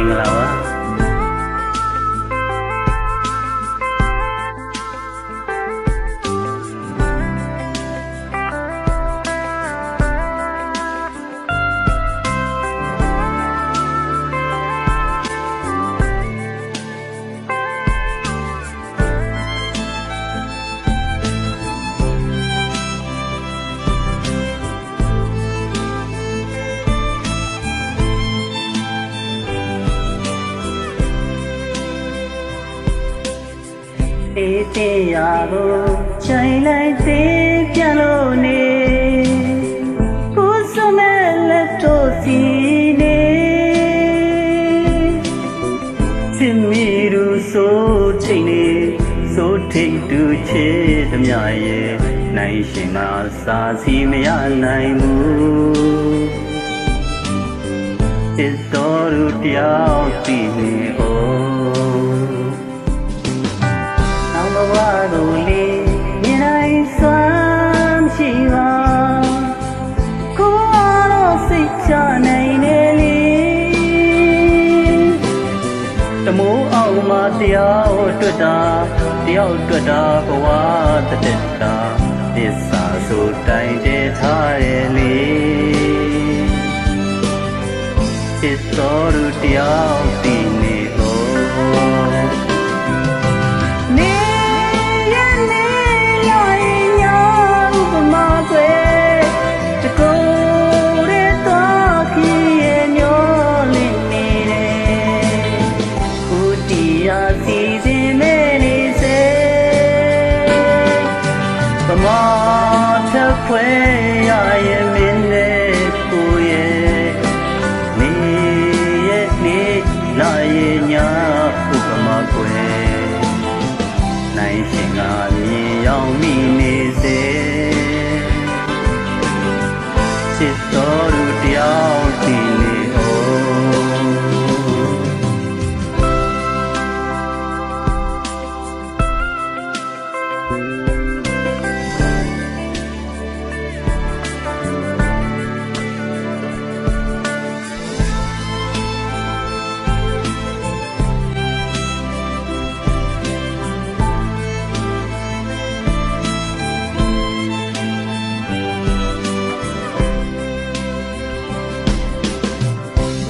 င်္ဂလာပါအေးတင်ရဖို့ချိန်လိုက်သေးပြန်လို့နေကိုယ်စမဲ့လက်တို့စီနေချစ်မိသူဆိုချိန်နေဆိုထိတ်တူချစ်သမျှရဲ့နိုင်ရှင်ကစာစီမရနိုင်ဘူးချစ်တော်သူတယောက်စီနေဘဝကိုလေးမြင်နိုင်စွမ်းရှိပါကိုယ်တော့စိတ်ချနိုင်နေလေတမိုးအောင်မှာတရားတွေ့တာတယောက်တွေ့တာဘဝတက်တာသစ္စာဆိုတိုင်တည်ထားရဲ့လေချစ်တော်သူတယောက်ဒီနေမာထခွဲရရဲ့မင်းနဲ့ကိုရဲ့နေရဲ့နေလာရဲ့ညာဥပမာကွယ်နိုင်ရှင်ကမြင်ရောက်မိနေစေချစ်တော်သူတယောက်စီနေ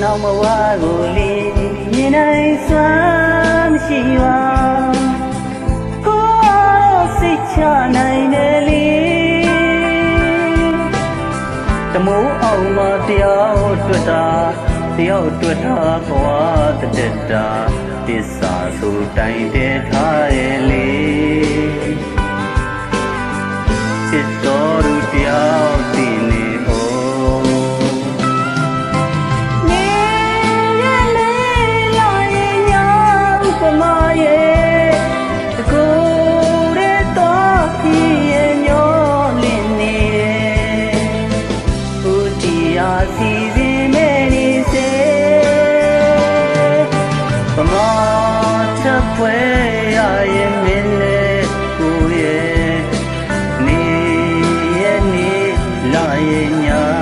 နောက်မဝကိုလေးမြင်နိုင်စွမ်းမရှိပါကိုယ်စိတ်ချနိုင်တယ်လေတမိုးအောင်မှာတရားတွေ့တာတယောက်တွေ့တာဘဝတက်တာသစ္စာဆိုတိုင်တည်ထားရဲ့လေချစ်တော်သူတယောက်ဒီနေစီစဉ်မဲနေစေပမာထပွဲရရဲ့မင်းနဲ့ကိုရဲ့နေရဲ့နေလာရဲ့ညာ